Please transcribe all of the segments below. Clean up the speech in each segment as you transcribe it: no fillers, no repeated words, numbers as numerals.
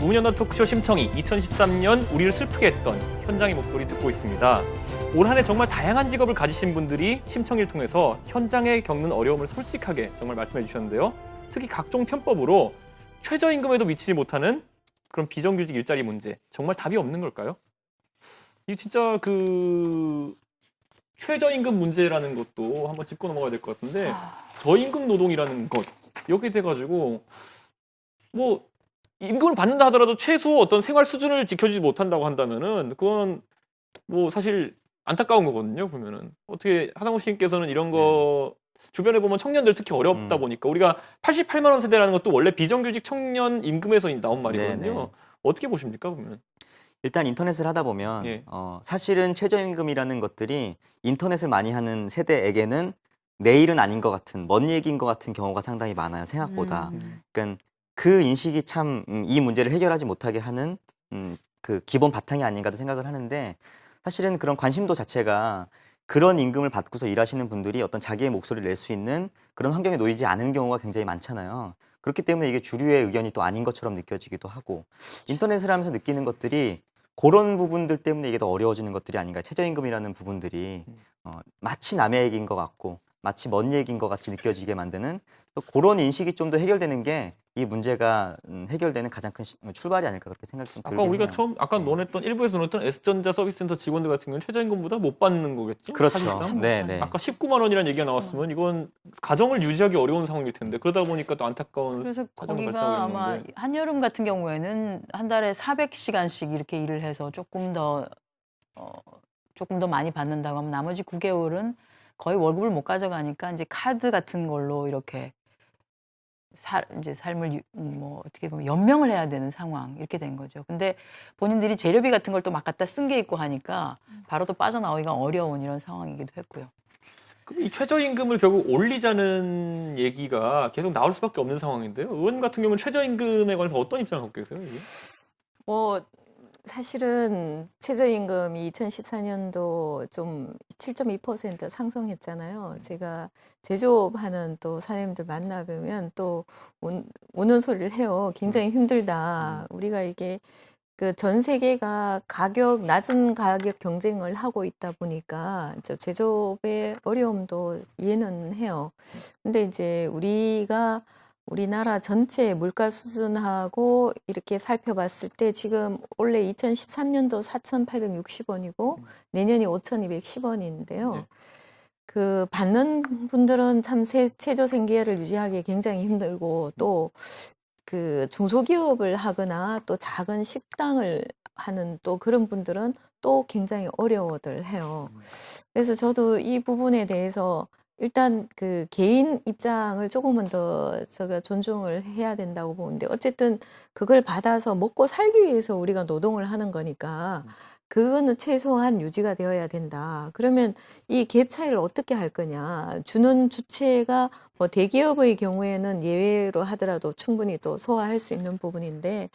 우문연화 토크쇼 심청이 2013년 우리를 슬프게 했던 현장의 목소리 듣고 있습니다. 올 한 해 정말 다양한 직업을 가지신 분들이 심청이를 통해서 현장에 겪는 어려움을 솔직하게 정말 말씀해 주셨는데요. 특히 각종 편법으로 최저임금에도 미치지 못하는 그런 비정규직 일자리 문제, 정말 답이 없는 걸까요? 이 진짜 그 최저임금 문제라는 것도 한번 짚고 넘어가야 될 것 같은데, 저임금 노동이라는 것, 여기에 돼가지고 뭐 임금을 받는다 하더라도 최소 어떤 생활 수준을 지켜주지 못한다고 한다면은 그건 뭐 사실 안타까운 거거든요. 보면은 어떻게 하상우 씨께서는 이런 거 주변에 보면 청년들 특히 어렵다 보니까, 우리가 88만 원 세대라는 것도 원래 비정규직 청년 임금에서 나온 말이거든요. 네네. 어떻게 보십니까, 보면? 일단 인터넷을 하다 보면 예. 사실은 최저임금이라는 것들이 인터넷을 많이 하는 세대에게는 내일은 아닌 것 같은, 먼 얘기인 것 같은 경우가 상당히 많아요, 생각보다. 그러니까 그 인식이 참 이 문제를 해결하지 못하게 하는 그 기본 바탕이 아닌가도 생각을 하는데, 사실은 그런 관심도 자체가 그런 임금을 받고서 일하시는 분들이 어떤 자기의 목소리를 낼 수 있는 그런 환경에 놓이지 않은 경우가 굉장히 많잖아요. 그렇기 때문에 이게 주류의 의견이 또 아닌 것처럼 느껴지기도 하고, 인터넷을 하면서 느끼는 것들이 그런 부분들 때문에 이게 더 어려워지는 것들이 아닌가. 최저임금이라는 부분들이 마치 남의 얘기인 것 같고 마치 먼 얘기인 것 같이 느껴지게 만드는, 또 그런 인식이 좀 더 해결되는 게 이 문제가 해결되는 가장 큰 출발이 아닐까, 그렇게 생각이 좀 들긴 아까 우리가 해요. 처음 아까 논했던 일부에서 논했던 S전자 서비스센터 직원들 같은 경우는 최저임금보다 못 받는 거겠죠? 그렇죠. 사실상? 네네. 아까 19만 원이라는 얘기가 나왔으면 이건 가정을 유지하기 어려운 상황일 텐데, 그러다 보니까 또 안타까운 그래서 사정을 거기가 발생하고 아마 있는데. 한여름 같은 경우에는 한 달에 400시간씩 이렇게 일을 해서 조금 더 많이 받는다고 하면 나머지 9개월은 거의 월급을 못 가져가니까 이제 카드 같은 걸로 이렇게 이제 삶을 뭐 어떻게 보면 연명을 해야 되는 상황, 이렇게 된 거죠. 근데 본인들이 재료비 같은 걸 또 막 갖다 쓴 게 있고 하니까 바로 또 빠져나오기가 어려운 이런 상황이기도 했고요. 그럼 이 최저임금을 결국 올리자는 얘기가 계속 나올 수밖에 없는 상황인데요. 의원 같은 경우는 최저임금에 관해서 어떤 입장을 갖고 계세요, 이게? 사실은 최저임금이 2014년도 좀 7.2% 상승했잖아요. 제가 제조업하는 또 사장님들 만나보면 또 우는 소리를 해요. 굉장히 힘들다. 우리가 이게 그 전 세계가 낮은 가격 경쟁을 하고 있다 보니까 저 제조업의 어려움도 이해는 해요. 근데 이제 우리나라 전체 물가 수준하고 이렇게 살펴봤을 때 지금 원래 2013년도 4,860원이고 내년이 5,210원인데요. 네. 그 받는 분들은 참 최저 생계를 유지하기 굉장히 힘들고, 또 그 중소기업을 하거나 또 작은 식당을 하는 또 그런 분들은 또 굉장히 어려워들 해요. 그래서 저도 이 부분에 대해서 일단 그 개인 입장을 조금은 더 제가 존중을 해야 된다고 보는데, 어쨌든 그걸 받아서 먹고 살기 위해서 우리가 노동을 하는 거니까 그거는 최소한 유지가 되어야 된다. 그러면 이 갭 차이를 어떻게 할 거냐. 주는 주체가 뭐 대기업의 경우에는 예외로 하더라도 충분히 또 소화할 수 있는 부분인데,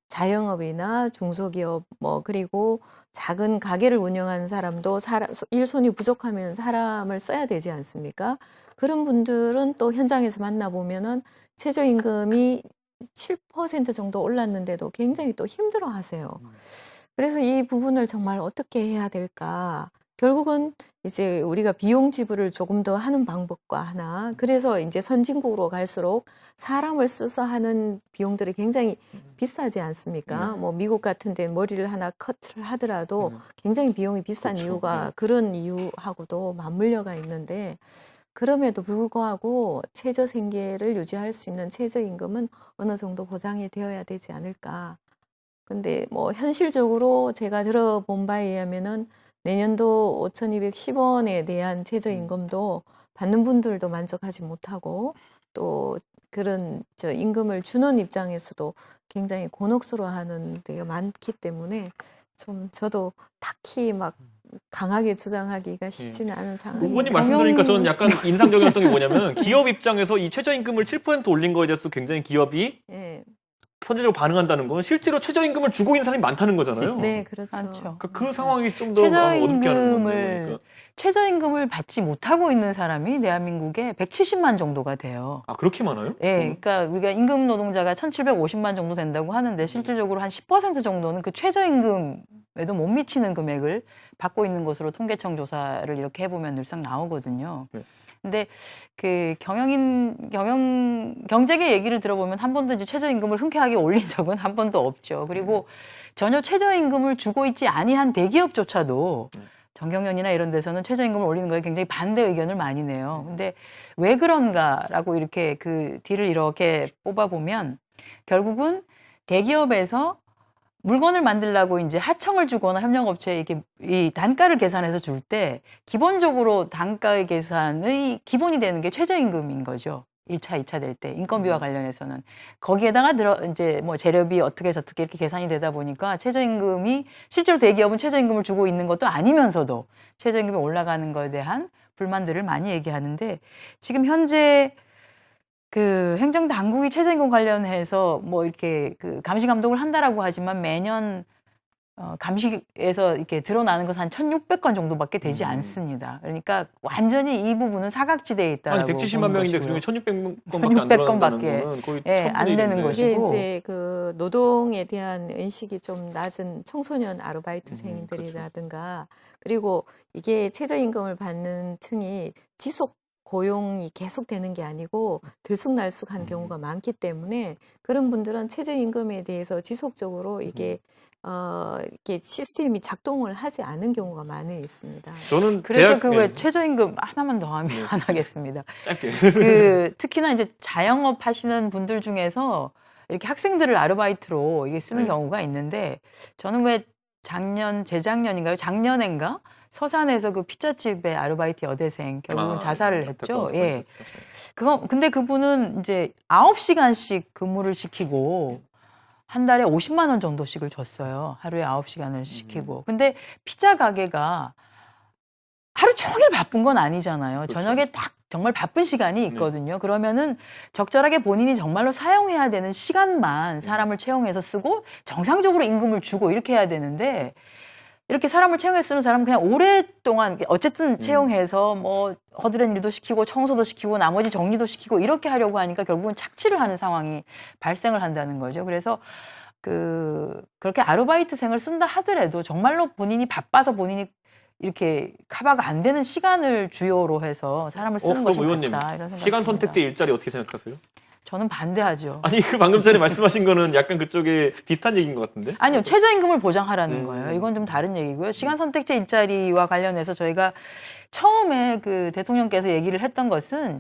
자영업이나 중소기업 그리고 작은 가게를 운영하는 사람도 일손이 부족하면 사람을 써야 되지 않습니까? 그런 분들은 또 현장에서 만나보면은 최저임금이 7% 정도 올랐는데도 굉장히 또 힘들어 하세요. 그래서 이 부분을 정말 어떻게 해야 될까? 결국은 이제 우리가 비용 지불을 조금 더 하는 방법과 하나, 그래서 이제 선진국으로 갈수록 사람을 써서 하는 비용들이 굉장히 비싸지 않습니까? 뭐 미국 같은 데 머리를 하나 커트를 하더라도 굉장히 비용이 비싼 그렇죠. 이유가 그런 이유하고도 맞물려가 있는데, 그럼에도 불구하고 최저 생계를 유지할 수 있는 최저임금은 어느 정도 보장이 되어야 되지 않을까. 근데 뭐 현실적으로 제가 들어본 바에 의하면은 내년도 5,210원에 대한 최저임금도 받는 분들도 만족하지 못하고, 또 그런 임금을 주는 입장에서도 굉장히 곤혹스러워하는 데가 많기 때문에 좀 저도 딱히 막 강하게 주장하기가 쉽지는 않은 상황입니다. 의원님 말씀 들으니까 저는 약간 인상적이었던 게 뭐냐면, 기업 입장에서 이 최저임금을 7% 올린 거에 대해서 굉장히 기업이 예. 선제적으로 반응한다는 건 실제로 최저임금을 주고 있는 사람이 많다는 거잖아요. 네, 그렇죠. 많죠. 그러니까 그 상황이 좀 더 어둡게 하는 건데, 최저임금을 그러니까. 최저임금을 받지 못하고 있는 사람이 대한민국에 170만 정도가 돼요. 아, 그렇게 많아요? 예, 그러니까 우리가 임금 노동자가 1,750만 정도 된다고 하는데 실질적으로 한 10% 정도는 그 최저임금에도 못 미치는 금액을 받고 있는 것으로 통계청 조사를 이렇게 해보면 늘상 나오거든요. 네. 근데 그 경제계 얘기를 들어보면 한 번도 이제 최저임금을 흔쾌하게 올린 적은 한 번도 없죠. 그리고 전혀 최저임금을 주고 있지 아니한 대기업조차도 정경련이나 이런 데서는 최저임금을 올리는 거에 굉장히 반대 의견을 많이 내요. 근데 왜 그런가라고 이렇게 그 뒤를 이렇게 뽑아보면 결국은 대기업에서 물건을 만들려고 이제 하청을 주거나 협력업체에 이렇게 이 단가를 계산해서 줄 때 기본적으로 단가의 계산의 기본이 되는 게 최저임금인 거죠. 1차, 2차 될 때 인건비와 관련해서는 거기에다가 이제 뭐 재료비 어떻게 저떻게 이렇게 계산이 되다 보니까 최저임금이 실제로 대기업은 최저임금을 주고 있는 것도 아니면서도 최저임금이 올라가는 것에 대한 불만들을 많이 얘기하는데 지금 현재 그 행정당국이 최저임금 관련해서 뭐 이렇게 그 감시 감독을 한다라고 하지만 매년 감시에서 이렇게 드러나는 것은 한 1,600건 정도밖에 되지 않습니다. 그러니까 완전히 이 부분은 사각지대에 있다라고 아니, 170만 명인데 그중에 1,600건밖에 안 1,600건밖에 들어간다는 거는 거의 안 1,000분의 되는 1인데. 것이- 이게 그리고- 이제 그 노동에 대한 인식이 좀 낮은 청소년 그렇죠. 아르바이트생들이라든가 그리고 이게 최저임금을 받는 층이 지속 고용이 계속되는 게 아니고 들쑥날쑥한 경우가 많기 때문에 그런 분들은 최저임금에 대해서 지속적으로 이게 이게 시스템이 작동을 하지 않은 경우가 많이 있습니다. 저는 그래서 그 왜 네, 최저임금 하나만 더 하면 네. 안 하겠습니다. 짧게. 그 특히나 이제 자영업 하시는 분들 중에서 이렇게 학생들을 아르바이트로 이게 쓰는 네. 경우가 있는데 저는 왜 재작년인가요? 작년인가? 서산에서 그 피자집의 아르바이트 여대생 결국은 자살을 했죠. 예. 근데 그분은 이제 9시간씩 근무를 시키고 한 달에 50만 원 정도씩을 줬어요. 하루에 9시간을 시키고. 근데 피자 가게가 하루 종일 바쁜 건 아니잖아요. 그렇죠. 저녁에 딱 정말 바쁜 시간이 있거든요. 그러면은 적절하게 본인이 정말로 사용해야 되는 시간만 사람을 채용해서 쓰고 정상적으로 임금을 주고 이렇게 해야 되는데 이렇게 사람을 채용해 쓰는 사람은 그냥 오랫동안 어쨌든 채용해서 뭐 허드렛 일도 시키고 청소도 시키고 나머지 정리도 시키고 이렇게 하려고 하니까 결국은 착취를 하는 상황이 발생을 한다는 거죠. 그래서 그렇게 아르바이트생을 쓴다 하더라도 정말로 본인이 바빠서 본인이 이렇게 커버가 안 되는 시간을 주요로 해서 사람을 쓰는 것이 그럼 의원님, 맞다 이런 생각이 시간 듭니다. 선택제 일자리 어떻게 생각하세요? 저는 반대하죠. 아니, 그 방금 전에 말씀하신 거는 약간 그쪽에 비슷한 얘기인 것 같은데? 아니요, 최저임금을 보장하라는 거예요. 이건 좀 다른 얘기고요. 시간 선택제 일자리와 관련해서 저희가 처음에 그 대통령께서 얘기를 했던 것은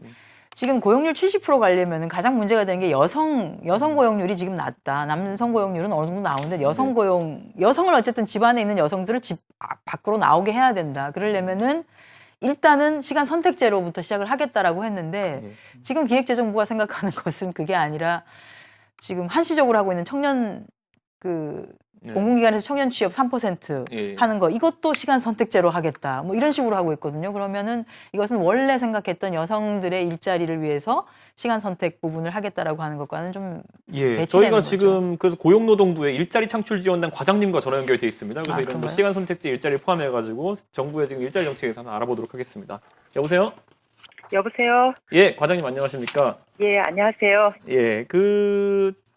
지금 고용률 70% 가려면 가장 문제가 되는 게 여성 고용률이 지금 낮다. 남성 고용률은 어느 정도 나오는데 여성을 어쨌든 집안에 있는 여성들을 집 밖으로 나오게 해야 된다. 그러려면은 일단은 시간 선택제로부터 시작을 하겠다라고 했는데 지금 기획재정부가 생각하는 것은 그게 아니라 지금 한시적으로 하고 있는 청년 공공기관에서 청년 취업 3% 하는 거 이것도 시간 선택제로 하겠다. 뭐 이런 식으로 하고 있거든요. 그러면은 이것은 원래 생각했던 여성들의 일자리를 위해서 시간 선택 부분을 하겠다라고 하는 것과는 좀 배치되는 저희가 거죠. 지금 그래서 고용노동부의 일자리 창출 지원단 과장님과 전화 연결돼 있습니다. 그래서 이런 뭐 그런가요? 시간 선택제 일자리를 포함해가지고 정부의 지금 일자리 정책에서 한번 알아보도록 하겠습니다. 여보세요? 여보세요? 예, 과장님 안녕하십니까? 예, 안녕하세요. 예,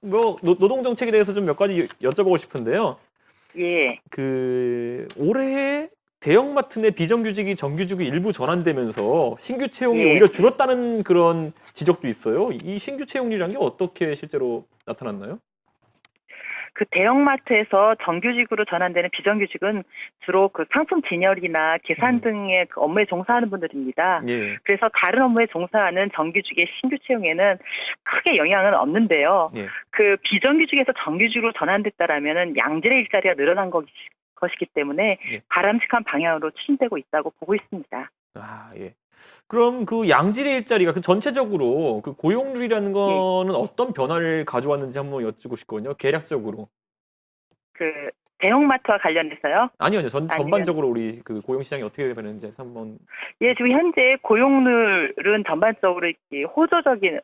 노동 정책에 대해서 좀 몇 가지 여쭤보고 싶은데요. 예, 올해 대형마트 내 비정규직이 정규직이 일부 전환되면서 신규 채용이 예. 오히려 줄었다는 그런 지적도 있어요. 이 신규 채용률이란 게 어떻게 실제로 나타났나요? 그 대형마트에서 정규직으로 전환되는 비정규직은 주로 그 상품 진열이나 계산 등의 그 업무에 종사하는 분들입니다. 예. 그래서 다른 업무에 종사하는 정규직의 신규 채용에는 크게 영향은 없는데요. 예. 그 비정규직에서 정규직으로 전환됐다라면은 양질의 일자리가 늘어난 것이기 때문에 예. 바람직한 방향으로 추진되고 있다고 보고 있습니다. 아, 예. 그럼 그 양질의 일자리가 전체적으로 그 고용률이라는 거는 어떤 변화를 가져왔는지 한번 여쭙고 싶거든요. 개략적으로. 그 대형마트와 관련해서요? 아니요, 아니면- 전반적으로 우리 그 고용 시장이 어떻게 되는지 한번. 예, 지금 현재 고용률은 전반적으로 이렇게 호조적인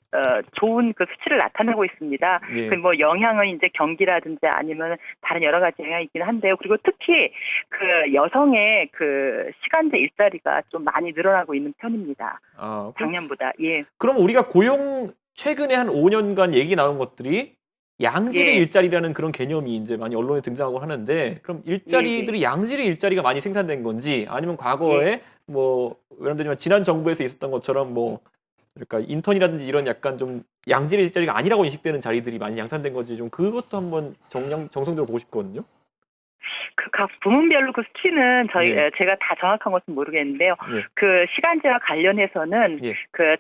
좋은 그 수치를 나타내고 있습니다. 예. 그 뭐 영향은 이제 경기라든지 아니면 다른 여러 가지 영향이 있긴 한데요. 그리고 특히 그 여성의 그 시간제 일자리가 좀 많이 늘어나고 있는 편입니다. 아, 작년보다. 예. 그럼 우리가 고용 최근에 한 5년간 얘기 나온 것들이 양질의 예. 일자리라는 그런 개념이 이제 많이 언론에 등장하고 하는데, 그럼 일자리들이 양질의 일자리가 많이 생산된 건지, 아니면 과거에 뭐 예를 들면 지난 정부에서 있었던 것처럼 뭐 그러니까 인턴이라든지 이런 약간 좀 양질의 일자리가 아니라고 인식되는 자리들이 많이 양산된 건지, 좀 그것도 한번 정성적으로 보고 싶거든요. 그 각 부문별로 그 수치는 예. 제가 다 정확한 것은 모르겠는데요. 예. 그 시간제와 관련해서는 예. 그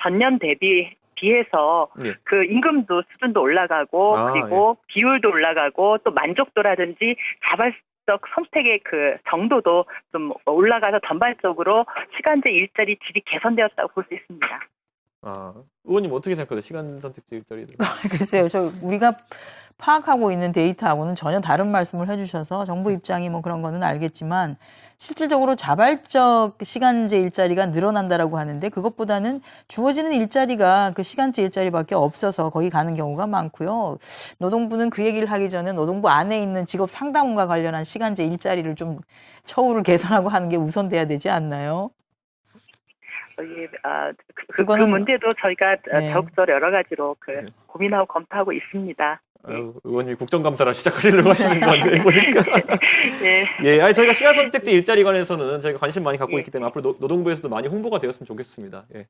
전년 대비 비해서 예. 그 임금도 수준도 올라가고 아, 그리고 비율도 올라가고 또 만족도라든지 자발적 선택의 그 정도도 좀 올라가서 전반적으로 시간제 일자리 질이 개선되었다고 볼 수 있습니다. 아, 의원님 어떻게 생각하세요? 시간 선택지 일자리들. 글쎄요, 우리가 파악하고 있는 데이터하고는 전혀 다른 말씀을 해주셔서 정부 입장이 뭐 그런 거는 알겠지만 실질적으로 자발적 시간제 일자리가 늘어난다라고 하는데 그것보다는 주어지는 일자리가 그 시간제 일자리밖에 없어서 거기 가는 경우가 많고요. 노동부는 그 얘기를 하기 전에 노동부 안에 있는 직업 상담원과 관련한 시간제 일자리를 좀 처우를 개선하고 하는 게 우선돼야 되지 않나요? 예, 그 그거는- 문제도 저희가 네. 적극적으로 여러 가지로 네. 고민하고 검토하고 있습니다. 아유, 의원님 국정감사를 시작하시려고 하시는 거 같네요, 보니까. 예. 예, 아니 저희가 시간 선택지 일자리 관해서는 저희가 관심 많이 갖고 예. 있기 때문에 앞으로 노동부에서도 많이 홍보가 되었으면 좋겠습니다. 예.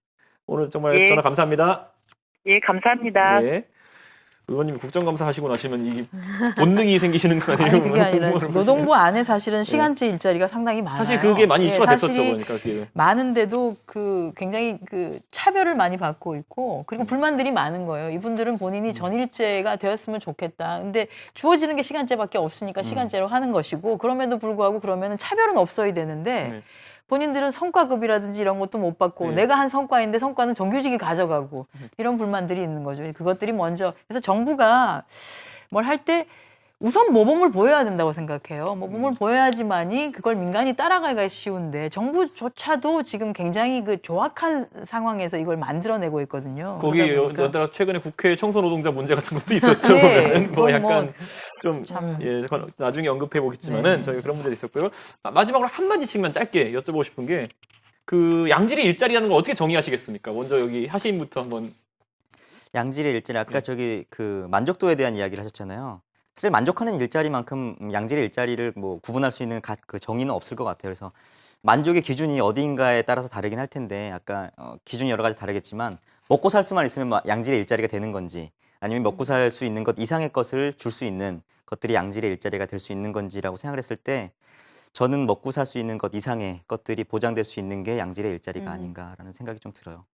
오늘 정말 예. 전화 감사합니다. 예, 감사합니다. 예. 의원님 국정감사 하시고 나시면 이게 본능이 생기시는 거 아니에요? 아니 그게 아니라 홍보를 노동부 안에 사실은 시간제 일자리가 상당히 많아요. 사실 그게 많이 예, 이슈가 됐었죠, 사실이 그러니까 그게. 많은데도 그 굉장히 그 차별을 많이 받고 있고 그리고 불만들이 많은 거예요. 이분들은 본인이 전일제가 되었으면 좋겠다. 근데 주어지는 게 시간제밖에 없으니까 시간제로 하는 것이고 그럼에도 불구하고 그러면은 차별은 없어야 되는데 네. 본인들은 성과급이라든지 이런 것도 못 받고 네. 내가 한 성과인데 성과는 정규직이 가져가고 이런 불만들이 있는 거죠. 그것들이 먼저 그래서 정부가 뭘 할 때 우선 모범을 보여야 된다고 생각해요. 모범을 보여야지만이 그걸 민간이 따라가기가 쉬운데 정부조차도 지금 굉장히 그 조악한 상황에서 이걸 만들어내고 있거든요. 거기에 그러다 보니까 연달아서 최근에 국회 청소 노동자 문제 같은 것도 있었죠. 네, 보면은. 뭐 그건 뭐 약간 좀 참. 예, 나중에 언급해 보겠지만은 저희 그런 문제도 있었고요. 마지막으로 한 마디씩만 짧게 여쭤보고 싶은 게 그 양질의 일자리라는 걸 어떻게 정의하시겠습니까? 먼저 여기 하시인부터 한번. 양질의 일자리 아까 예. 저기 그 만족도에 대한 이야기를 하셨잖아요. 사실 만족하는 일자리만큼 양질의 일자리를 뭐 구분할 수 있는 그 정의는 없을 것 같아요. 그래서 만족의 기준이 어디인가에 따라서 다르긴 할 텐데 아까 기준이 여러 가지 다르겠지만 먹고 살 수만 있으면 양질의 일자리가 되는 건지 아니면 먹고 살 수 있는 것 이상의 것을 줄 수 있는 것들이 양질의 일자리가 될 수 있는 건지라고 생각을 했을 때 저는 먹고 살 수 있는 것 이상의 것들이 보장될 수 있는 게 양질의 일자리가 아닌가라는 생각이 좀 들어요.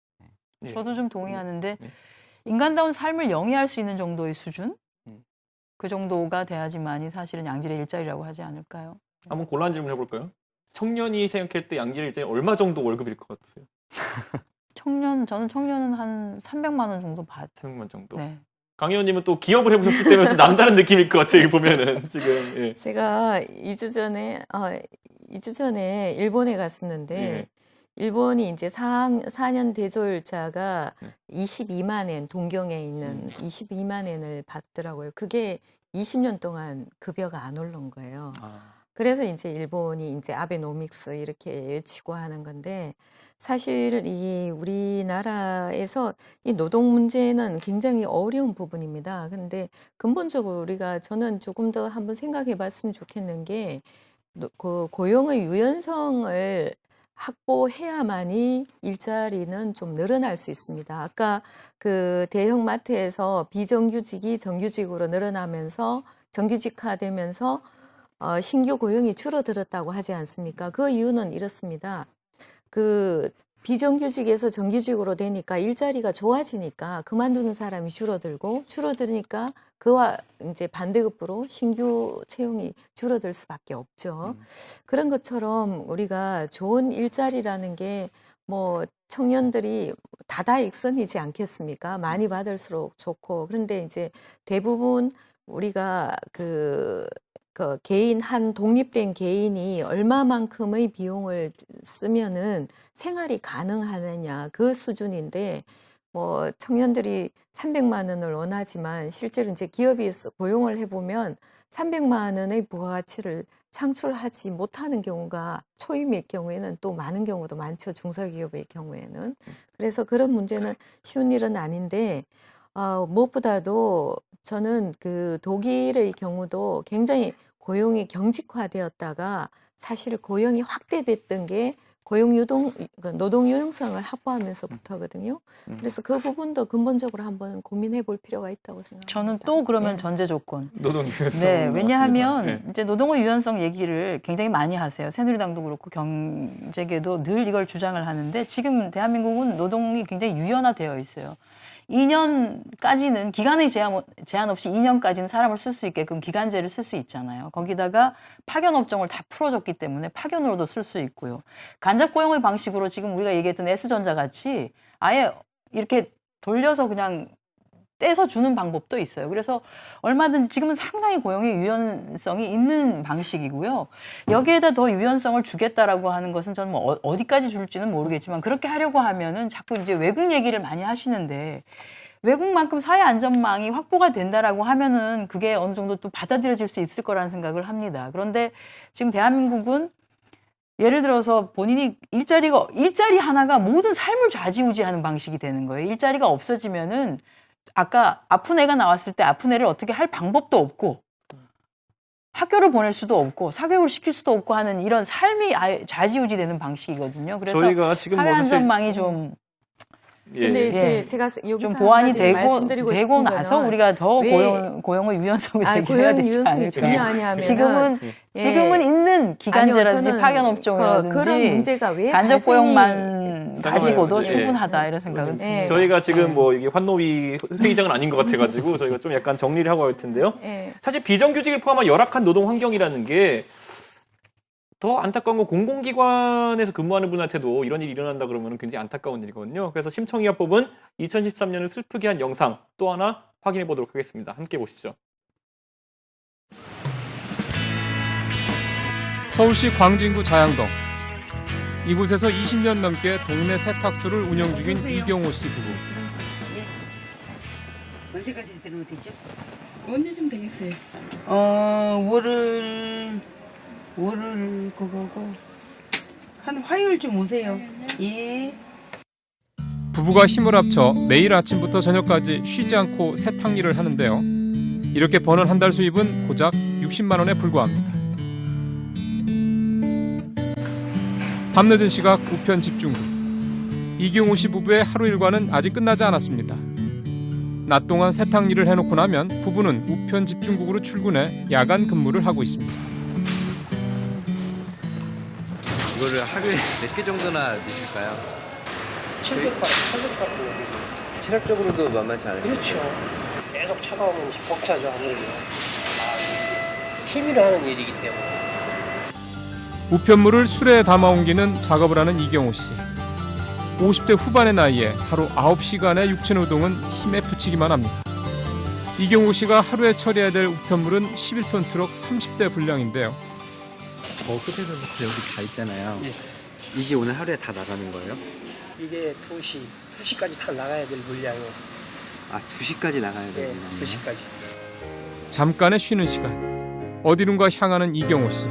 예. 저도 좀 동의하는데 네. 인간다운 삶을 영위할 수 있는 정도의 수준? 음. 그 정도가 돼야지만이 사실은 양질의 일자리라고 하지 않을까요? 한번 곤란 질문 해볼까요? 청년이 생각할 때 양질의 일자리 얼마 정도 월급일 것 같으세요? 저는 청년은 한 300만 원 정도 받. 300만 정도. 네. 강 의원님은 또 기업을 해보셨기 때문에 또 남다른 느낌일 것 같아요. 보면은 지금. 예. 제가 2주 전에 일본에 갔었는데 예. 일본이 이제 4년 대졸자가 네. 22만 엔, 동경에 있는 22만 엔을 받더라고요. 그게 20년 동안 급여가 안 오른 거예요. 그래서 이제 일본이 이제 아베노믹스 이렇게 외치고 하는 건데 사실 이 우리나라에서 이 노동 문제는 굉장히 어려운 부분입니다. 근데 근본적으로 저는 조금 더 한번 생각해 봤으면 좋겠는 게 그 고용의 유연성을 확보해야만이 일자리는 좀 늘어날 수 있습니다. 아까 그 대형마트에서 비정규직이 정규직으로 늘어나면서 정규직화되면서 신규 고용이 줄어들었다고 하지 않습니까? 그 이유는 이렇습니다. 그 비정규직에서 정규직으로 되니까 일자리가 좋아지니까 그만두는 사람이 줄어들니까 그와 이제 반대급부로 신규 채용이 줄어들 수밖에 없죠. 그런 것처럼 우리가 좋은 일자리라는 게 뭐 청년들이 다다익선이지 않겠습니까? 많이 받을수록 좋고 그런데 이제 대부분 우리가 그 그 개인 한 독립된 개인이 얼마만큼의 비용을 쓰면은 생활이 가능하느냐 그 수준인데 뭐 청년들이 300만 원을 원하지만 실제로 이제 기업이 고용을 해보면 300만 원의 부가가치를 창출하지 못하는 경우가 초임의 경우에는 또 많은 경우도 많죠. 중소기업의 경우에는. 그래서 그런 문제는 쉬운 일은 아닌데 무엇보다도 저는 그 독일의 경우도 굉장히 고용이 경직화되었다가 사실 고용이 확대됐던 게 노동 유동성을 확보하면서부터거든요. 그래서 그 부분도 근본적으로 한번 고민해 볼 필요가 있다고 생각합니다. 저는 또 그러면 네. 전제 조건. 노동 유연성. 네, 왜냐하면 네. 이제 노동의 유연성 얘기를 굉장히 많이 하세요. 새누리당도 그렇고 경제계도 늘 이걸 주장을 하는데 지금 대한민국은 노동이 굉장히 유연화되어 있어요. 2년까지는 기간의 제한 없이 2년까지는 사람을 쓸 수 있게끔 기간제를 쓸 수 있잖아요. 거기다가 파견 업종을 다 풀어줬기 때문에 파견으로도 쓸 수 있고요. 간접 고용의 방식으로 지금 우리가 얘기했던 S전자 같이 아예 이렇게 돌려서 그냥 떼서 주는 방법도 있어요. 그래서 얼마든지 지금은 상당히 고용의 유연성이 있는 방식이고요. 여기에다 더 유연성을 주겠다라고 하는 것은 저는 뭐 어디까지 줄지는 모르겠지만 그렇게 하려고 하면은 자꾸 이제 외국 얘기를 많이 하시는데 외국만큼 사회 안전망이 확보가 된다라고 하면은 그게 어느 정도 또 받아들여질 수 있을 거라는 생각을 합니다. 그런데 지금 대한민국은 예를 들어서 본인이 일자리 하나가 모든 삶을 좌지우지하는 방식이 되는 거예요. 일자리가 없어지면은 아까 아픈 애가 나왔을 때 아픈 애를 어떻게 할 방법도 없고 학교를 보낼 수도 없고 사교육을 시킬 수도 없고 하는 이런 삶이 아예 좌지우지되는 방식이거든요. 그래서 저희가 지금 사회 뭐 사실 안전망이 좀 근데 예. 제가 여기서 좀 보완이 한 가지 말씀드리고 되고 싶은 나서 거는 우리가 더 왜- 고용의 유연성을 아니, 얘기해야 고용 되지 유연성이 않을까. 중요하냐면 지금은 예. 있는 기간제라든지 아니요, 저는 파견 업종이라든지 그런 문제가 왜 간접 발생이- 고용만 가지고도 예. 충분하다 이런 생각은 예. 듭니다. 저희가 지금 뭐 이게 환노위 회의장은 아닌 것 같아가지고 저희가 좀 약간 정리를 하고 할 텐데요. 예. 사실 비정규직을 포함한 열악한 노동 환경이라는 게 더 안타까운 건 공공기관에서 근무하는 분한테도 이런 일이 일어난다 그러면 굉장히 안타까운 일이거든요. 그래서 심청이가 뽑은 2013년을 슬프게 한 영상 또 하나 확인해 보도록 하겠습니다. 함께 보시죠. 서울시 광진구 자양동. 이곳에서 20년 넘게 동네 세탁소를 운영 중인 이경호 씨 부부. 언제까지 들어도 되죠? 언제쯤 되겠어요? 월을 그거고 한 화요일쯤 오세요. 예. 부부가 힘을 합쳐 매일 아침부터 저녁까지 쉬지 않고 세탁 일을 하는데요. 이렇게 버는 한 달 수입은 고작 60만 원에 불과합니다. 밤늦은 시각 우편 집중국. 이경호 씨 부부의 하루 일과는 아직 끝나지 않았습니다. 낮 동안 세탁 일을 해놓고 나면 부부는 우편 집중국으로 출근해 야간 근무를 하고 있습니다. 이거를 하루에 몇 개 정도나 드실까요? 700박 체력적으로도 만만치 않으세요? 그렇죠. 계속 차가우면 벅차죠 아무래도. 힘으로 하는 일이기 때문에. 우편물을 수레에 담아 옮기는 작업을 하는 이경호 씨. 50대 후반의 나이에 하루 9시간의 육체 노동은 힘에 부치기만 합니다. 이경호 씨가 하루에 처리해야 될 우편물은 11톤 트럭 30대 분량인데요. 저 끝에서부터 여기 다 있잖아요. 네. 이게 오늘 하루에 다 나가는 거예요? 이게 2시까지 다 나가야 될 물량이에요. 아, 2시까지 나가야 네, 되구나. 2시까지. 잠깐의 쉬는 시간. 어디론가 향하는 이경호 씨.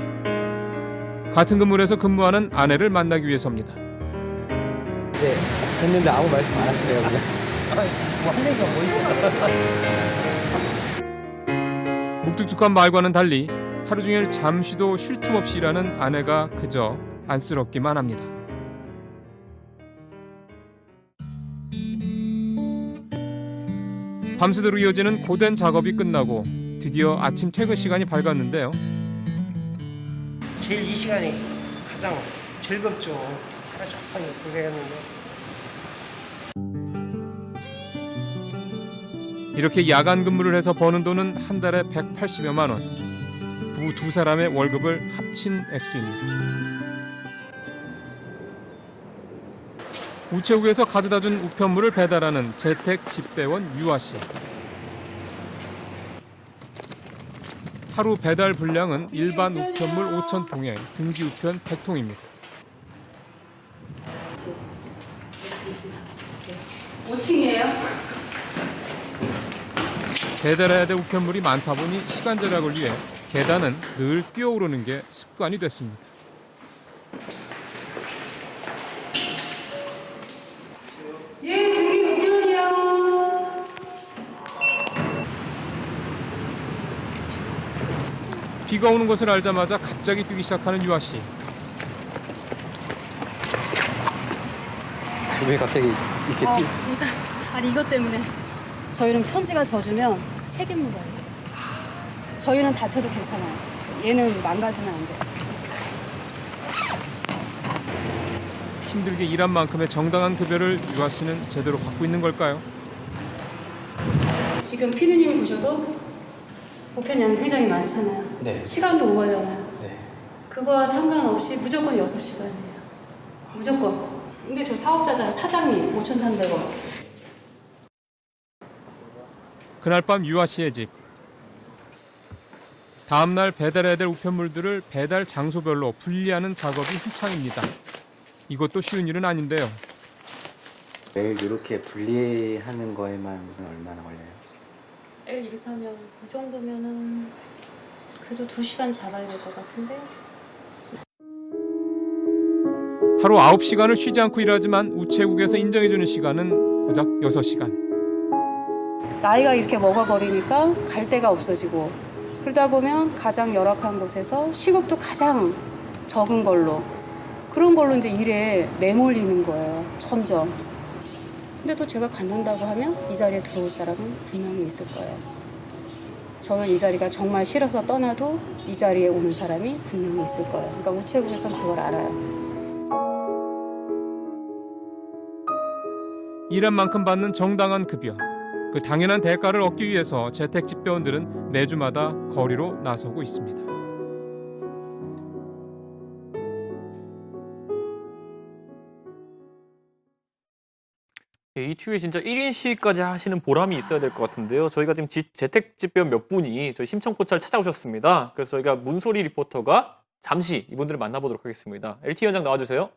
같은 건물에서 근무하는 아내를 만나기 위해서입니다. 네. 했는데 아무 말씀 안 하시네요, 그냥. 뭐할 얘기가 뭐 있어요? 묵뚝뚝한 말과는 달리 하루 종일 잠시도 쉴 틈 없이 일하는 아내가 그저 안쓰럽기만 합니다. 밤새도록 이어지는 고된 작업이 끝나고 드디어 아침 퇴근 시간이 밝았는데요. 제일 이 시간이 가장 즐겁죠. 하루 종일 고생했는데. 이렇게 야간 근무를 해서 버는 돈은 한 달에 180여만 원. 부부 두 사람의 월급을 합친 액수입니다. 우체국에서 가져다준 우편물을 배달하는 재택 집배원 유아 씨. 하루 배달 분량은 일반 우편물 5,000통에 등기 우편 100통입니다. 5층이에요? 배달해야 될 우편물이 많다 보니 시간 절약을 위해 계단은 늘 뛰어오르는 게 습관이 됐습니다. 예, 등기 우편이요. 비가 오는 것을 알자마자 갑자기 뛰기 시작하는 유아 씨. 왜 갑자기 이렇게 아니 이것 때문에 저희는 편지가 젖으면 책임 물어요. 저희는 다쳐도 괜찮아요. 얘는 망가지면 안 돼요. 힘들게 일한 만큼의 정당한 급여를 유아 씨는 제대로 받고 있는 걸까요? 지금 피디님 보셔도 우편량이 굉장히 많잖아요. 네. 시간도 오버잖아요. 네. 그거와 상관없이 무조건 6시간이에요. 무조건. 근데 저 사업자잖아요. 사장님 5,300원. 그날 밤 유아 씨의 집. 다음 날 배달해야 될 우편물들을 배달 장소별로 분리하는 작업이 한창입니다. 이것도 쉬운 일은 아닌데요. 매일 이렇게 분리하는 거에만 얼마나 걸려요? 매일 이렇게 하면 그 정도면은 그래도 2시간 잡아야 될 것 같은데. 하루 9시간을 쉬지 않고 일하지만 우체국에서 인정해주는 시간은 고작 6시간. 나이가 이렇게 먹어버리니까 갈 데가 없어지고 그러다 보면 가장 열악한 곳에서 시급도 가장 적은 걸로 그런 걸로 이제 일에 내몰리는 거예요. 점점. 근데 또 제가 갖는다고 하면 이 자리에 들어올 사람은 분명히 있을 거예요. 저는 이 자리가 정말 싫어서 떠나도 이 자리에 오는 사람이 분명히 있을 거예요. 그러니까 우체국에서는 그걸 알아요. 일한 만큼 받는 정당한 급여. 그 당연한 대가를 얻기 위해서 재택 집배원들은 매주마다 거리로 나서고 있습니다. 이 TV에 진짜 1인 시위까지 하시는 보람이 있어야 될 것 같은데요. 저희가 지금 재택 집배원 몇 분이 저희 심청포차를 찾아오셨습니다. 그래서 저희가 문소리 리포터가 잠시 이분들을 만나보도록 하겠습니다. LT 현장 나와주세요.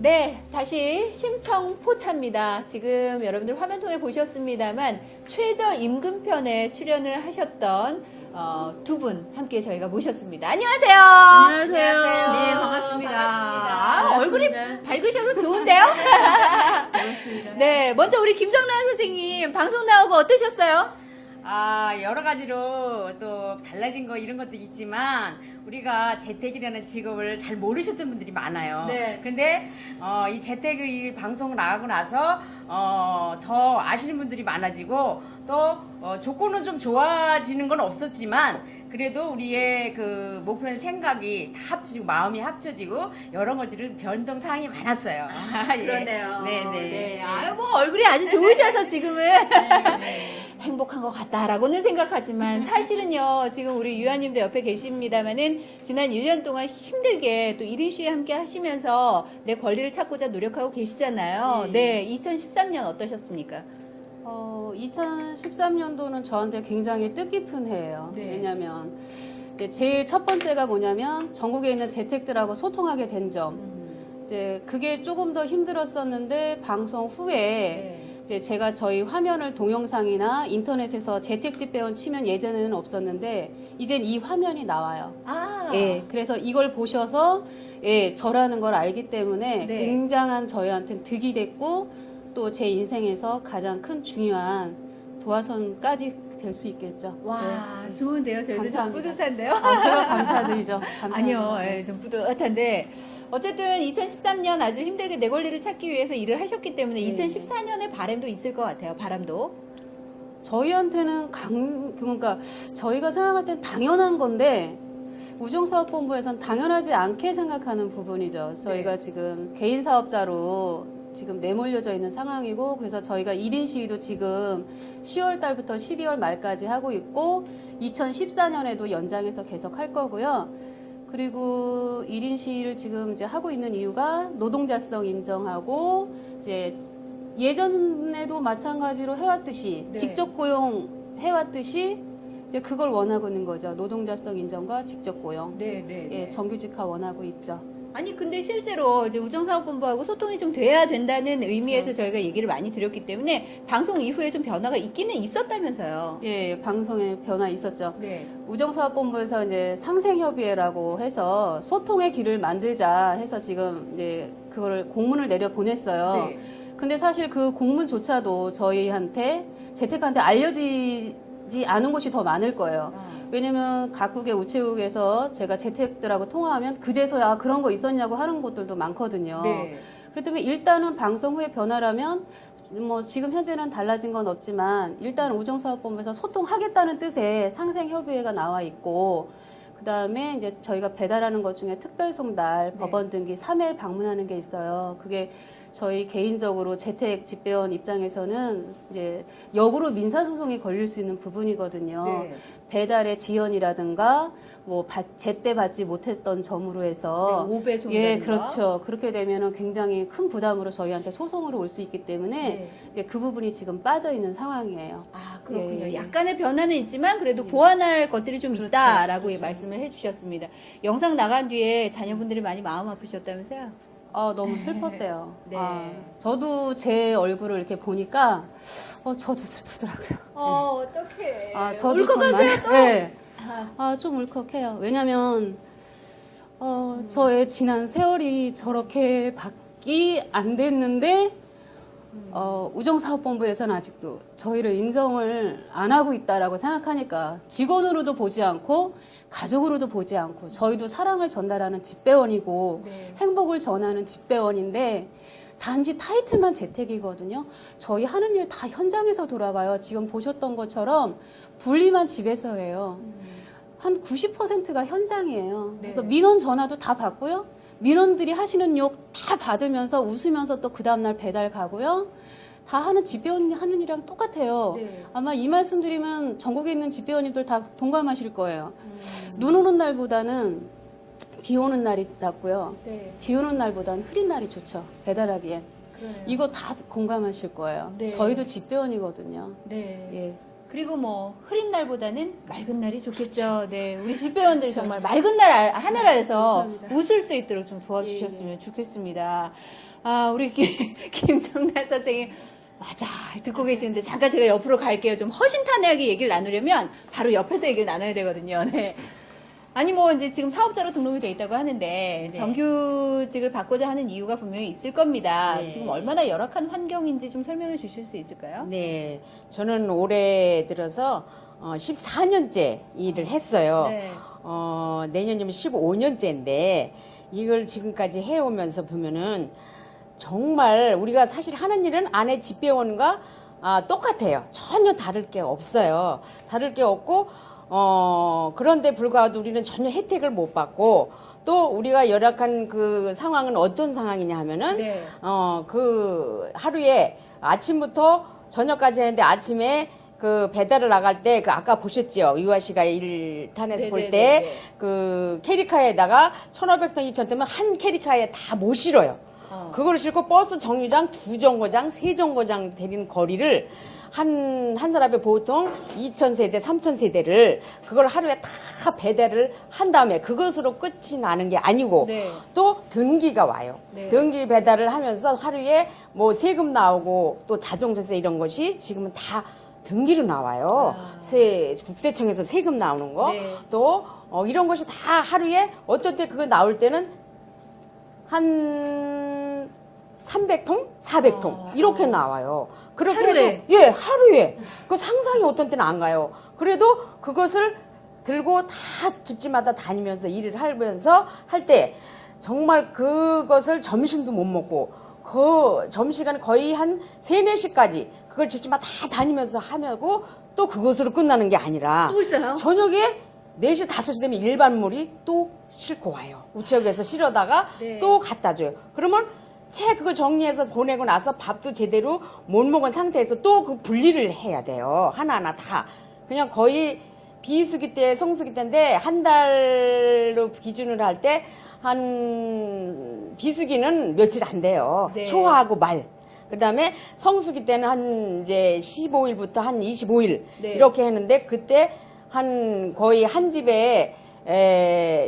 네, 다시 심청포차입니다. 지금 여러분들 화면 통해 보셨습니다만 최저임금편에 출연을 하셨던 두 분 함께 저희가 모셨습니다. 안녕하세요. 안녕하세요. 네, 반갑습니다. 반갑습니다. 얼굴이 밝으셔서 좋은데요? 반갑습니다. 네, 먼저 우리 김정란 선생님 방송 나오고 어떠셨어요? 여러 가지로 또 달라진 거 이런 것도 있지만 우리가 재택이라는 직업을 잘 모르셨던 분들이 많아요. 네. 근데 이 재택 이 방송 나가고 나서 더 아시는 분들이 많아지고 또 조건은 좀 좋아지는 건 없었지만 그래도 우리의 그 목표는 생각이 다 합쳐지고 마음이 합쳐지고 여러 가지를 변동사항이 많았어요. 예. 그러네요. 네네. 네. 아유, 뭐 얼굴이 아주 좋으셔서 지금은 행복한 것 같다라고는 생각하지만 사실은요, 지금 우리 유아님도 옆에 계십니다만은 지난 1년 동안 힘들게 또 1인 시위 함께 하시면서 내 권리를 찾고자 노력하고 계시잖아요. 네, 2013년 어떠셨습니까? 2013년도는 저한테 굉장히 뜻깊은 해예요. 왜냐하면 이제 제일 첫 번째가 뭐냐면 전국에 있는 재택들하고 소통하게 된 점. 이제 그게 조금 더 힘들었었는데 방송 후에 이제 제가 저희 화면을 동영상이나 인터넷에서 재택 집배원 치면 예전에는 없었는데 이젠 이 화면이 나와요. 예, 그래서 이걸 보셔서 예, 저라는 걸 알기 때문에 굉장한 저희한테는 득이 됐고 또 제 인생에서 가장 큰 중요한 도화선까지 될 수 있겠죠. 와, 네. 좋은데요. 저희도 감사합니다. 좀 뿌듯한데요. 제가 감사드리죠. 감사합니다. 아니요, 예, 좀 뿌듯한데 어쨌든 2013년 아주 힘들게 내 권리를 찾기 위해서 일을 하셨기 때문에 2014년에 바람도 있을 것 같아요. 바람도. 저희한테는 그러니까 저희가 생각할 땐 당연한 건데 우정사업본부에서는 당연하지 않게 생각하는 부분이죠. 저희가 지금 개인 사업자로 지금 내몰려져 있는 상황이고 그래서 저희가 1인 시위도 지금 10월 달부터 12월 말까지 하고 있고 2014년에도 연장해서 계속 할 거고요. 그리고 1인 시위를 지금 이제 하고 있는 이유가 노동자성 인정하고 이제 예전에도 마찬가지로 해왔듯이 네. 직접 고용 해왔듯이 이제 그걸 원하고 있는 거죠. 노동자성 인정과 직접 고용. 네, 네. 예, 네. 정규직화 원하고 있죠. 아니 근데 실제로 이제 우정사업본부하고 소통이 좀 돼야 된다는 의미에서 저희가 얘기를 많이 드렸기 때문에 방송 이후에 좀 변화가 있기는 있었다면서요. 예, 방송에 변화 있었죠. 네. 우정사업본부에서 이제 상생협의회라고 해서 소통의 길을 만들자 해서 지금 이제 그거를 공문을 내려 보냈어요. 네. 근데 사실 그 공문조차도 저희한테 재택한테 알려지지 않은 곳이 더 많을 거예요. 왜냐면 각국의 우체국에서 제가 재택들하고 통화하면 그제서야 그런 거 있었냐고 하는 곳들도 많거든요. 네. 그렇기 때문에 일단은 방송 후에 변화라면 뭐 지금 현재는 달라진 건 없지만 일단 우정사업본부에서 소통하겠다는 뜻의 상생협의회가 나와 있고 그다음에 이제 저희가 배달하는 것 중에 특별송달, 법원 등기 3회 방문하는 게 있어요. 그게 저희 개인적으로 재택 집배원 입장에서는 이제 역으로 민사소송이 걸릴 수 있는 부분이거든요. 네. 배달의 지연이라든가 뭐 제때 받지 못했던 점으로 해서 네, 5배 송달인가? 예, 그렇죠. 그렇게 되면은 굉장히 큰 부담으로 저희한테 소송으로 올 수 있기 때문에 네. 이제 그 부분이 지금 빠져 있는 상황이에요. 아, 그렇군요. 예, 예. 약간의 변화는 있지만 그래도 보완할 것들이 좀 그렇죠. 있다라고 그렇죠. 말씀을 해주셨습니다. 영상 나간 뒤에 자녀분들이 많이 마음 아프셨다면서요? 너무 슬펐대요. 네. 저도 제 얼굴을 이렇게 보니까 저도 슬프더라고요. 어떡해. 저도 울컥하세요, 또? 네. 좀 울컥해요. 왜냐면 저의 지난 세월이 저렇게 밖이 안 됐는데 우정사업본부에서는 아직도 저희를 인정을 안 하고 있다라고 생각하니까 직원으로도 보지 않고 가족으로도 보지 않고 저희도 사랑을 전달하는 집배원이고 네. 행복을 전하는 집배원인데 단지 타이틀만 재택이거든요. 저희 하는 일 다 현장에서 돌아가요. 지금 보셨던 것처럼 분리만 집에서 해요. 한 90%가 현장이에요. 그래서 민원 전화도 다 받고요. 민원들이 하시는 욕 다 받으면서 웃으면서 또 그 다음날 배달 가고요. 다 하는 집배원 하는 일이랑 똑같아요. 네. 아마 이 말씀 드리면 전국에 있는 집배원님들 다 동감하실 거예요. 눈 오는 날보다는 비 오는 날이 낫고요. 네. 비 오는 날보다는 흐린 날이 좋죠. 배달하기엔. 그러네요. 이거 다 공감하실 거예요. 네. 저희도 집배원이거든요. 네. 예. 그리고 뭐 흐린 날보다는 맑은 날이 좋겠죠. 네, 우리 집배원들이 정말 맑은 날 하늘 아래서 감사합니다. 웃을 수 있도록 좀 도와주셨으면 좋겠습니다. 우리 김정란 선생님 맞아 듣고 계시는데 잠깐 제가 옆으로 갈게요. 좀 허심탄회하게 얘기를 나누려면 바로 옆에서 얘기를 나눠야 되거든요. 네. 아니 뭐 이제 지금 사업자로 등록이 돼 있다고 하는데 정규직을 받고자 하는 이유가 분명히 있을 겁니다. 네. 지금 얼마나 열악한 환경인지 좀 설명해 주실 수 있을까요? 네, 저는 올해 들어서 14년째 일을 했어요. 네. 내년이면 15년째인데 이걸 지금까지 해오면서 보면은 정말 우리가 사실 하는 일은 아내 집배원과 똑같아요. 전혀 다를 게 없어요. 다를 게 없고 그런데 불구하고 우리는 전혀 혜택을 못 받고 또 우리가 열악한 그 상황은 어떤 상황이냐 하면은 네. 그 하루에 아침부터 저녁까지 했는데 아침에 그 배달을 나갈 때 그 아까 보셨죠? 유아 씨가 일탄에서 볼 때 그 캐리카에다가 1,500톤 2,000톤면 한 캐리카에 다 못 실어요. 그걸 싣고 버스 정류장 2정거장 3정거장 되는 거리를 한 사람이 보통 2,000세대, 3,000세대를 그걸 하루에 다 배달을 한 다음에 그것으로 끝이 나는 게 아니고 네. 또 등기가 와요. 네. 등기 배달을 하면서 하루에 뭐 세금 나오고 또 자동세세 이런 것이 지금은 다 등기로 나와요. 국세청에서 세금 나오는 거. 네. 또 이런 것이 다 하루에 어떨 때 그거 나올 때는 한 300통, 400통 이렇게 나와요. 그렇게 하루에? 해도, 하루에. 그 상상이 어떤 때는 안 가요. 그래도 그것을 들고 다 집집마다 다니면서 일을 하면서 할 때 정말 그것을 점심도 못 먹고 그 점심시간 거의 한 3, 4시까지 그걸 집집마다 다 다니면서 하고 또 그것으로 끝나는 게 아니라 또 있어요? 저녁에 4시, 5시 되면 일반물이 또 싣고 와요. 우체국에서 실어다가 네. 또 갖다 줘요. 그러면 채 그거 정리해서 보내고 나서 밥도 제대로 못 먹은 상태에서 또 그 분리를 해야 돼요. 하나하나 다. 그냥 거의 비수기 때, 성수기 때인데 한 달로 기준으로 할 때 한 비수기는 며칠 안 돼요. 네. 초하고 말. 그다음에 성수기 때는 한 이제 15일부터 한 25일 네. 이렇게 했는데 그때 한 거의 한 집에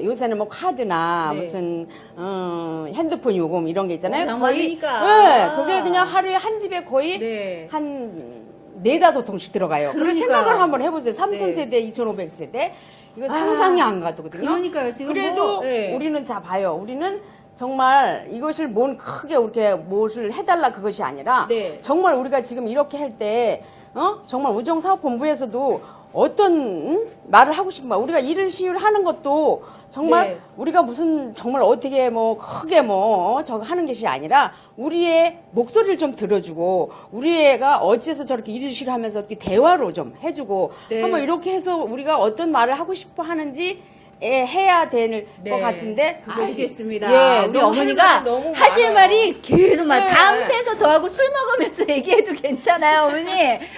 요새는 뭐 카드나 네. 무슨 핸드폰 요금 이런 게 있잖아요. 많으니까. 네, 그게 그냥 하루에 한 집에 거의 네. 한 4-5통씩 들어가요. 그래서 그러니까요. 생각을 한번 해보세요. 3000세대, 네. 2500세대 이거 상상이 안 가거든요. 그러니까요. 지금 그래도 뭐, 네. 우리는 자 봐요. 우리는 정말 이것을 뭔 크게 이렇게 무엇을 해달라 그것이 아니라 네. 정말 우리가 지금 이렇게 할 때 정말 우정사업본부에서도 어떤 말을 하고 싶은 거야. 우리가 일을 시위하는 것도 정말 네. 우리가 무슨 정말 어떻게 뭐 크게 뭐 저거 하는 것이 아니라 우리의 목소리를 좀 들어주고 우리 애가 어째서 저렇게 일을 시위하면서 이렇게 대화로 좀 해주고 네. 한번 이렇게 해서 우리가 어떤 말을 하고 싶어 하는지 해야 될 것 네. 같은데 그것이 알겠습니다. 예, 우리 너무 어머니가 할 말이 너무 하실 많아요. 말이 계속 막 네. 밤새서 저하고 술 먹으면서 얘기해도 괜찮아요, 어머니.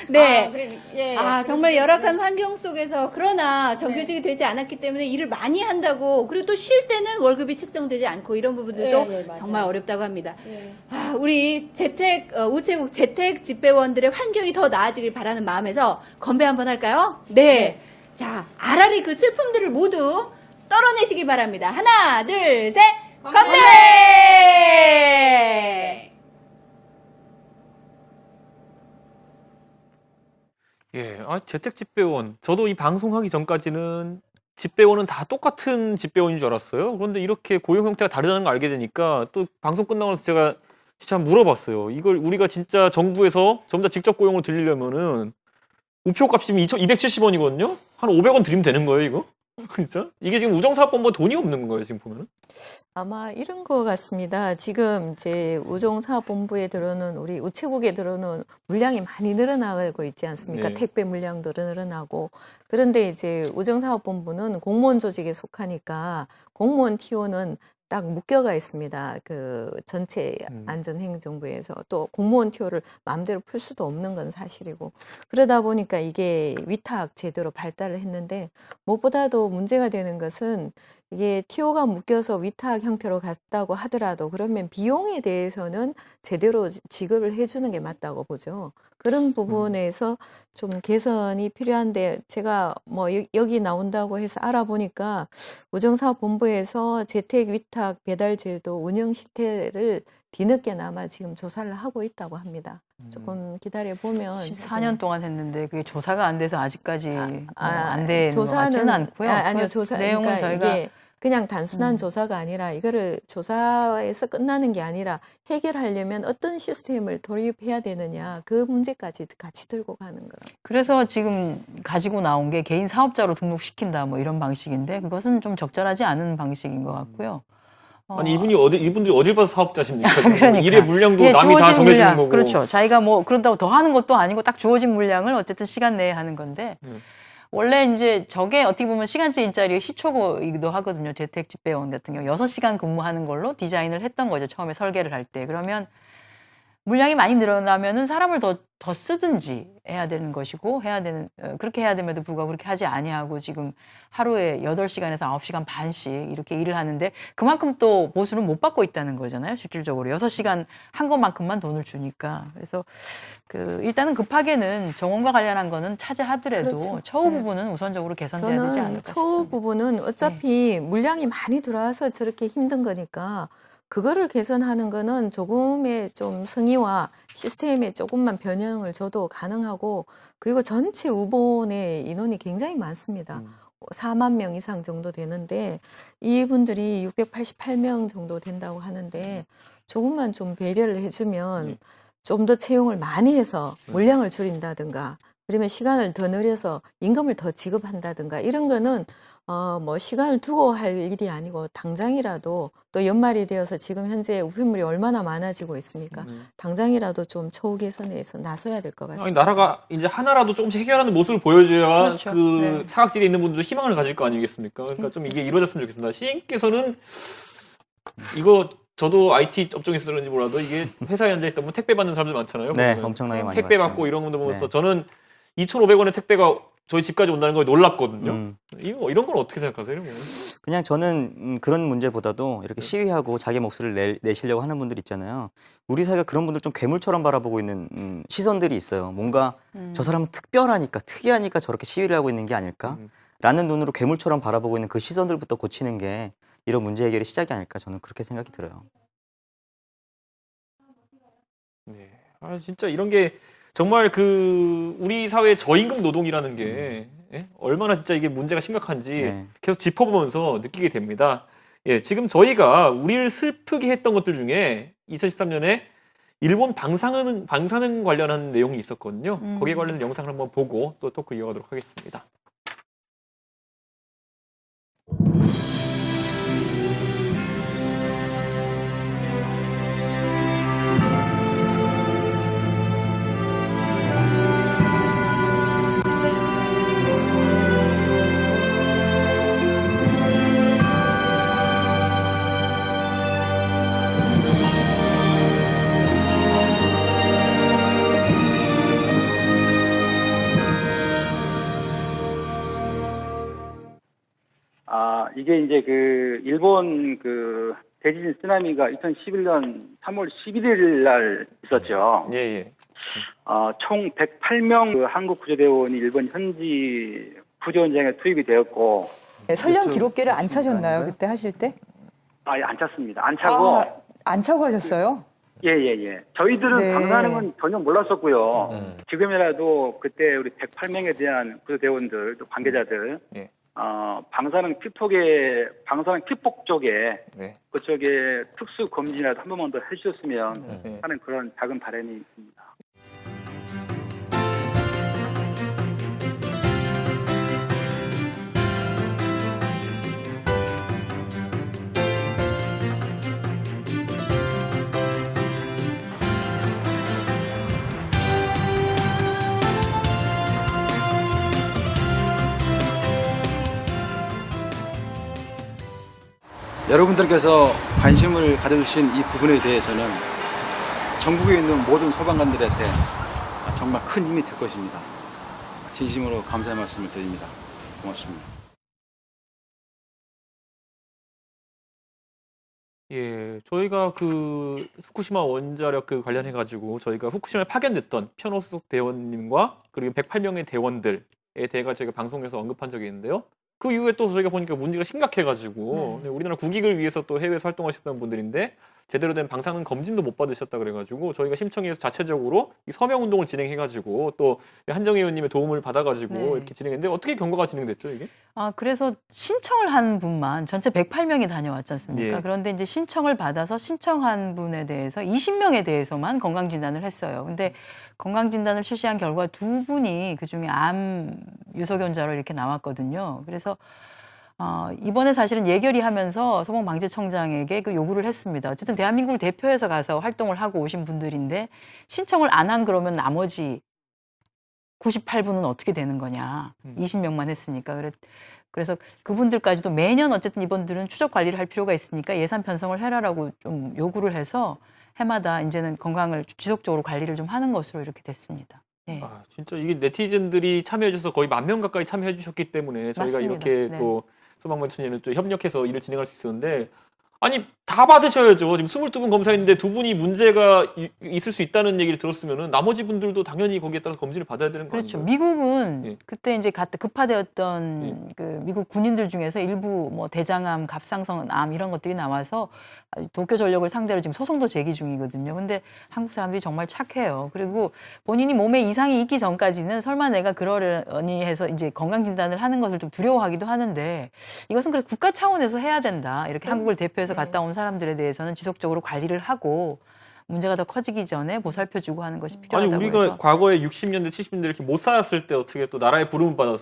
네. 아, 그래, 예, 정말 그렇습니다. 열악한 환경 속에서 그러나 정규직이 되지 않았기 때문에 일을 많이 한다고 그리고 또 쉴 때는 월급이 책정되지 않고 이런 부분들도 예, 예, 맞아요. 정말 어렵다고 합니다. 우리 우체국 재택 집배원들의 환경이 더 나아지길 바라는 마음에서 건배 한번 할까요? 네. 자, 아라리 그 슬픔들을 모두 떨어내시기 바랍니다. 하나, 둘, 셋, 건배! 예, 재택 집배원. 저도 이 방송하기 전까지는 집배원은 다 똑같은 집배원인 줄 알았어요. 그런데 이렇게 고용 형태가 다르다는 걸 알게 되니까 또 방송 끝나고 나서 제가 진짜 물어봤어요. 이걸 우리가 진짜 정부에서 전부 다 직접 고용으로 들리려면은 우표 값이 2,270원이거든요? 한 500원 드리면 되는 거예요, 이거? 진짜? 이게 지금 우정사업본부 돈이 없는 거예요, 지금 보면은? 아마 이런 것 같습니다. 지금 이제 우정사업본부에 들어오는 우리 우체국에 들어오는 물량이 많이 늘어나고 있지 않습니까? 네. 택배 물량도 늘어나고. 그런데 이제 우정사업본부는 공무원 조직에 속하니까 공무원 TO는 딱 묶여가 있습니다. 그 전체 안전행정부에서 또 공무원 TO를 마음대로 풀 수도 없는 건 사실이고 그러다 보니까 이게 위탁 제도로 발달을 했는데 무엇보다도 문제가 되는 것은 이게 TO가 묶여서 위탁 형태로 갔다고 하더라도 그러면 비용에 대해서는 제대로 지급을 해주는 게 맞다고 보죠. 그런 부분에서 좀 개선이 필요한데 제가 뭐 여기 나온다고 해서 알아보니까 우정사업본부에서 재택 위탁 배달 제도 운영 실태를 뒤늦게나마 지금 조사를 하고 있다고 합니다. 조금 기다려 보면 14년 동안 했는데 그게 조사가 안 돼서 아직까지 안 되는 것 조사는 같지는 않고요. 아니요 그 조사 내용은 그러니까 저희가 이게 그냥 단순한 조사가 아니라 이거를 조사에서 끝나는 게 아니라 해결하려면 어떤 시스템을 도입해야 되느냐 그 문제까지 같이 들고 가는 거예요. 그래서 지금 가지고 나온 게 개인 사업자로 등록시킨다 뭐 이런 방식인데 그것은 좀 적절하지 않은 방식인 것 같고요. 아니 이분들이 어딜 봐서 사업자십니까? 그러니까. 일의 물량도 예, 남이 다 주어진 정해주는 물량, 거고. 그렇죠. 자기가 뭐 그런다고 더 하는 것도 아니고 딱 주어진 물량을 어쨌든 시간 내에 하는 건데 원래 이제 저게 어떻게 보면 시간제 일자리의 시초이기도 하거든요. 재택 집배원 같은 경우 6시간 근무하는 걸로 디자인을 했던 거죠. 처음에 설계를 할 때. 그러면 물량이 많이 늘어나면은 사람을 더 쓰든지 해야 되는 것이고 그렇게 해야 됨에도 불구하고 그렇게 하지 아니하고 지금 하루에 8시간에서 9시간 반씩 이렇게 일을 하는데 그만큼 또 보수는 못 받고 있다는 거잖아요. 실질적으로 6시간 한 것만큼만 돈을 주니까. 그래서 일단은 급하게는 정원과 관련한 거는 차지하더라도 그렇죠. 처우 부분은 우선적으로 개선돼야 되지 저는 않을까 처우 싶습니다. 부분은 어차피 물량이 많이 들어와서 저렇게 힘든 거니까 그거를 개선하는 거는 조금의 좀 성의와 시스템에 조금만 변형을 줘도 가능하고 그리고 전체 우본의 인원이 굉장히 많습니다. 4만 명 이상 정도 되는데 이분들이 688명 정도 된다고 하는데 조금만 좀 배려를 해주면 좀 더 채용을 많이 해서 물량을 줄인다든가 그러면 시간을 더 늘려서 임금을 더 지급한다든가 이런 거는 뭐 시간을 두고 할 일이 아니고 당장이라도 또 연말이 되어서 지금 현재 우편물이 얼마나 많아지고 있습니까? 당장이라도 좀 처우 개선에서 나서야 될 것 같습니다. 아니, 나라가 이제 하나라도 조금씩 해결하는 모습을 보여줘야 그렇죠. 네. 사각지대에 있는 분들도 희망을 가질 거 아니겠습니까? 그러니까 좀 이게 이루어졌으면 좋겠습니다. 시인께서는 이거 저도 IT 업종에서 그런지 몰라도 이게 회사에 앉아있다 보면 택배 받는 사람들 많잖아요. 네, 보면. 엄청나게 많이 택배 받죠. 받고 이런 분들 보면서 네. 저는 2,500원의 택배가 저희 집까지 온다는 거에 놀랐거든요. 이런 건 어떻게 생각하세요? 이런 거는? 그냥 저는 그런 문제보다도 이렇게 시위하고 자기 목소리를 내시려고 하는 분들 있잖아요. 우리 사회가 그런 분들 좀 괴물처럼 바라보고 있는 시선들이 있어요. 뭔가 저 사람은 특별하니까, 특이하니까 저렇게 시위를 하고 있는 게 아닐까? 라는 눈으로 괴물처럼 바라보고 있는 그 시선들부터 고치는 게 이런 문제 해결의 시작이 아닐까, 저는 그렇게 생각이 들어요. 네. 아, 진짜 이런 게 정말 우리 사회의 저임금 노동이라는 게 얼마나 진짜 이게 문제가 심각한지 계속 짚어보면서 느끼게 됩니다. 예, 지금 저희가 우리를 슬프게 했던 것들 중에 2013년에 일본 방사능 관련한 내용이 있었거든요. 거기에 관련된 영상을 한번 보고 또 토크 이어가도록 하겠습니다. 이게 이제 일본 대지진 쓰나미가 2011년 3월 11일 날 있었죠. 예. 총 108명 한국 구조대원이 일본 현지 구조 현장에 투입이 되었고. 네, 설령 기록계를 안 차셨나요? 그때 하실 때? 안 찼습니다. 안 차고. 안 차고 하셨어요? 예. 저희들은 방사능은 전혀 몰랐었고요. 지금이라도 그때 우리 108명에 대한 구조대원들, 또 관계자들, 방사능 피폭 쪽에 그쪽에 특수 검진이라도 한 번만 더 해주셨으면 하는 그런 작은 바람이 있습니다. 여러분들께서 관심을 가져주신 이 부분에 대해서는 전국에 있는 모든 소방관들한테 정말 큰 힘이 될 것입니다. 진심으로 감사의 말씀을 드립니다. 고맙습니다. 예, 저희가 후쿠시마 원자력 관련해가지고 저희가 후쿠시마에 파견됐던 편호숙 대원님과 그리고 108명의 대원들에 대해 저희가 방송에서 언급한 적이 있는데요. 그 이후에 또 저희가 보니까 문제가 심각해가지고 우리나라 국익을 위해서 또 해외에서 활동하셨던 분들인데 제대로 된 방사능 검진도 못 받으셨다 그래가지고 저희가 심청위에서 자체적으로 이 서명 운동을 진행해가지고 또 한정희 의원님의 도움을 받아가지고 이렇게 진행했는데 어떻게 경과가 진행됐죠 이게? 그래서 신청을 한 분만 전체 108명이 다녀왔지 않습니까? 예. 그런데 이제 신청을 받아서 신청한 분에 대해서 20명에 대해서만 건강진단을 했어요. 근데 건강진단을 실시한 결과 2분이 그중에 암 유소견자로 이렇게 나왔거든요. 그래서 이번에 사실은 예결위하면서 소방방재청장에게 요구를 했습니다. 어쨌든 대한민국을 대표해서 가서 활동을 하고 오신 분들인데 신청을 안 한 그러면 나머지 98분은 어떻게 되는 거냐. 20명만 했으니까. 그래서 그분들까지도 매년 어쨌든 이분들은 추적 관리를 할 필요가 있으니까 예산 편성을 해라라고 좀 요구를 해서 해마다 이제는 건강을 지속적으로 관리를 좀 하는 것으로 이렇게 됐습니다. 네. 진짜 이게 네티즌들이 참여해 주셔서 거의 10,000명 가까이 참여해 주셨기 때문에 저희가 맞습니다. 이렇게 또 소방관청에는 또 협력해서 일을 진행할 수 있었는데 아니 다 받으셔야죠. 지금 22분 검사했는데 2분이 문제가 있을 수 있다는 얘기를 들었으면은 나머지 분들도 당연히 거기에 따라서 검진을 받아야 되는 거 그렇죠. 아닌가요? 미국은 그때 이제 급파되었던 미국 군인들 중에서 일부 뭐 대장암, 갑상선암 이런 것들이 나와서 도쿄 전력을 상대로 지금 소송도 제기 중이거든요. 근데 한국 사람들이 정말 착해요. 그리고 본인이 몸에 이상이 있기 전까지는 설마 내가 그러려니 해서 이제 건강 진단을 하는 것을 좀 두려워하기도 하는데 이것은 그래서 국가 차원에서 해야 된다. 이렇게 한국을 대표해서 갔다 온 사람들에 대해서는 지속적으로 관리를 하고 문제가 더 커지기 전에 보살펴주고 하는 것이 필요하다고 아니 우리가 해서. 과거에 60년대, 70년대 이렇게 못 살았을 때 어떻게 또 나라의 부름을 받아서